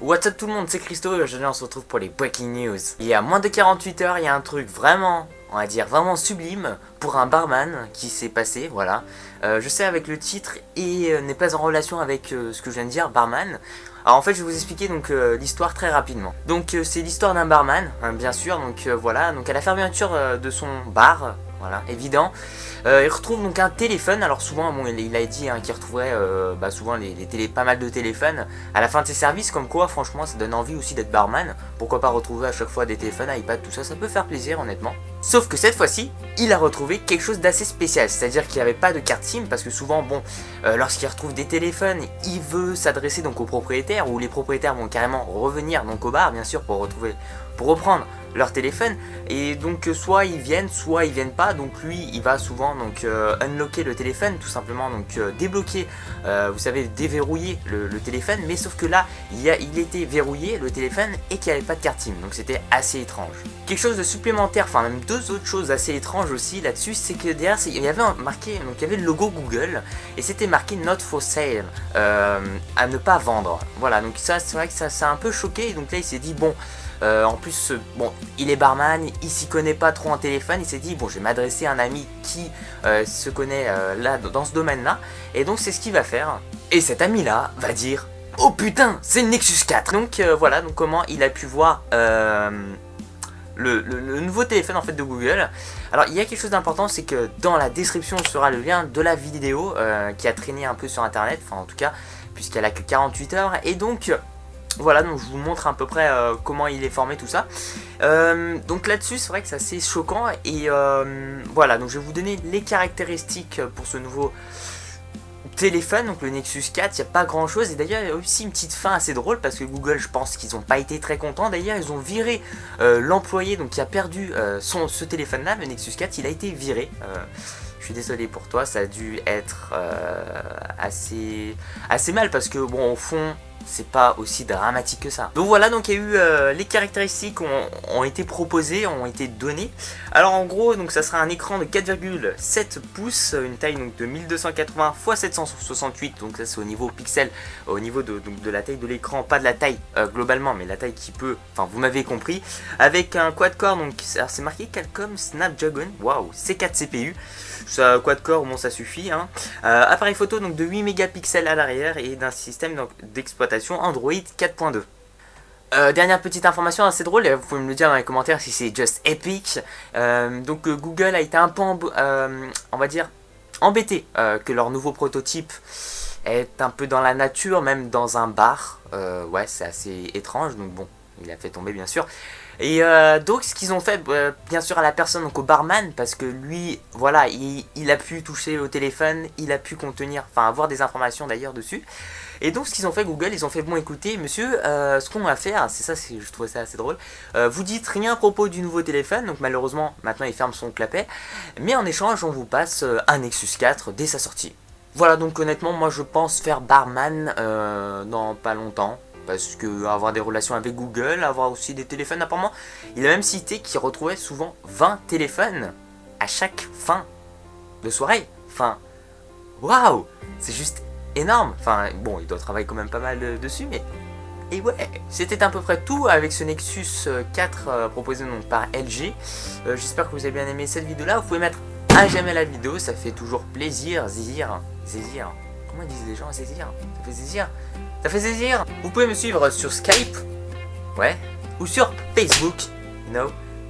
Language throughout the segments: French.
What's up tout le monde, c'est Christo et aujourd'hui on se retrouve pour les Breaking News. Il y a moins de 48 heures, il y a un truc vraiment, on va dire vraiment sublime pour un barman qui s'est passé, voilà. Je sais avec le titre et n'est pas en relation avec ce que je viens de dire, barman. Alors en fait je vais vous expliquer donc l'histoire très rapidement. Donc c'est l'histoire d'un barman, hein, bien sûr, donc voilà, donc à la fermeture de son bar, voilà, évident. Il retrouve donc un téléphone, alors souvent bon, il a dit hein, qu'il retrouverait souvent pas mal de téléphones à la fin de ses services, comme quoi franchement ça donne envie aussi d'être barman. Pourquoi pas retrouver à chaque fois des téléphones, iPad, tout ça, ça peut faire plaisir honnêtement. Sauf que cette fois-ci, il a retrouvé quelque chose d'assez spécial, c'est-à-dire qu'il n'y avait pas de carte SIM, parce que souvent bon, lorsqu'il retrouve des téléphones, il veut s'adresser donc aux propriétaires, ou les propriétaires vont carrément revenir donc au bar bien sûr pour reprendre leur téléphone, et donc soit ils viennent pas, donc lui il va souvent donc unlocker le téléphone tout simplement, donc débloquer, vous savez, déverrouiller le téléphone, mais sauf que là il était verrouillé le téléphone et qu'il n'y avait pas de carte SIM, donc c'était assez étrange. Quelque chose de supplémentaire, enfin même deux autres choses assez étranges aussi là-dessus, c'est que derrière il y avait marqué, donc il y avait le logo Google et c'était marqué Not for sale, à ne pas vendre, voilà, donc ça c'est vrai que ça a un peu choqué, et donc là il s'est dit bon, en plus, bon, il est barman, il s'y connaît pas trop en téléphone, il s'est dit bon, je vais m'adresser à un ami qui se connaît là dans ce domaine-là, et donc c'est ce qu'il va faire. Et cet ami-là va dire oh putain, c'est le Nexus 4. Donc voilà, donc comment il a pu voir le nouveau téléphone en fait de Google. Alors il y a quelque chose d'important, c'est que dans la description sera le lien de la vidéo qui a traîné un peu sur internet, enfin en tout cas puisqu'elle a que 48 heures, et donc voilà, donc je vous montre à peu près comment il est formé tout ça. Donc là-dessus c'est vrai que c'est assez choquant, et voilà, donc je vais vous donner les caractéristiques pour ce nouveau téléphone, donc le Nexus 4, il n'y a pas grand chose, et d'ailleurs il y a aussi une petite fin assez drôle parce que Google, je pense qu'ils n'ont pas été très contents, d'ailleurs ils ont viré l'employé donc qui a perdu ce téléphone là, le Nexus 4, il a été viré. Je suis désolé pour toi, ça a dû être assez mal parce que bon, au fond c'est pas aussi dramatique que ça. Donc voilà, donc il y a eu les caractéristiques ont été proposées, ont été données. Alors en gros, donc ça sera un écran de 4,7 pouces, une taille donc de 1280 x 768, donc ça c'est au niveau pixel, au niveau de la taille de l'écran, pas de la taille globalement, mais la taille qui peut, enfin vous m'avez compris, avec un quad-core, donc c'est marqué Qualcomm Snapdragon, waouh, C4 CPU, ça, quad-core, bon ça suffit, hein. Appareil photo donc de 8 mégapixels à l'arrière et d'un système d'exploitation Android 4.2. Dernière petite information assez drôle, vous pouvez me le dire dans les commentaires si c'est just epic. Donc Google a été un peu, on va dire, embêté que leur nouveau prototype est un peu dans la nature, même dans un bar. Ouais, c'est assez étrange, donc bon, il a fait tomber bien sûr. Et donc ce qu'ils ont fait, bien sûr à la personne, donc au barman, parce que lui, voilà, il a pu toucher au téléphone, il a pu contenir, enfin avoir des informations d'ailleurs dessus. Et donc ce qu'ils ont fait Google, ils ont fait bon écoutez monsieur, ce qu'on va faire, c'est ça, je trouvais ça assez drôle, vous dites rien à propos du nouveau téléphone, donc malheureusement maintenant il ferme son clapet, mais en échange on vous passe un Nexus 4 dès sa sortie. Voilà, donc honnêtement moi je pense faire barman dans pas longtemps. Parce que avoir des relations avec Google, avoir aussi des téléphones, apparemment, il a même cité qu'il retrouvait souvent 20 téléphones à chaque fin de soirée. Enfin, waouh, c'est juste énorme. Enfin, bon, il doit travailler quand même pas mal dessus, mais... Et ouais, c'était à peu près tout avec ce Nexus 4 proposé donc par LG. J'espère que vous avez bien aimé cette vidéo-là. Vous pouvez mettre un j'aime à la vidéo, ça fait toujours plaisir, zizir. Comment disent les gens, zizir? Ça fait zizir. Ça fait plaisir. Vous pouvez me suivre sur Skype, ouais, ou sur Facebook,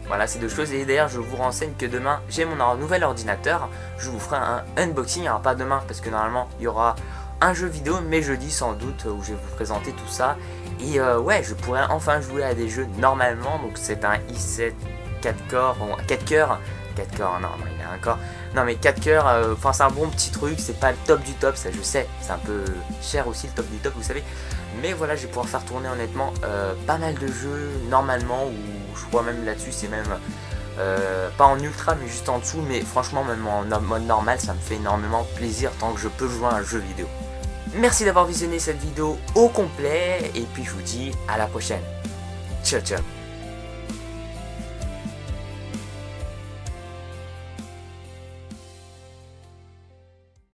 Voilà, c'est deux choses. Et d'ailleurs, je vous renseigne que demain, j'ai mon nouvel ordinateur. Je vous ferai un unboxing. Alors pas demain, parce que normalement, il y aura un jeu vidéo, mais jeudi sans doute, où je vais vous présenter tout ça. Et ouais, je pourrais enfin jouer à des jeux normalement. Donc c'est un i7 4 corps, 4 cœurs. 4 corps, non, il a un corps. Non mais 4 cœurs, enfin c'est un bon petit truc, c'est pas le top du top, ça je sais, c'est un peu cher aussi le top du top, vous savez. Mais voilà, je vais pouvoir faire tourner honnêtement pas mal de jeux normalement, ou je crois même là-dessus c'est même pas en ultra mais juste en dessous, mais franchement même en mode normal ça me fait énormément plaisir tant que je peux jouer à un jeu vidéo. Merci d'avoir visionné cette vidéo au complet, et puis je vous dis à la prochaine. Ciao ciao.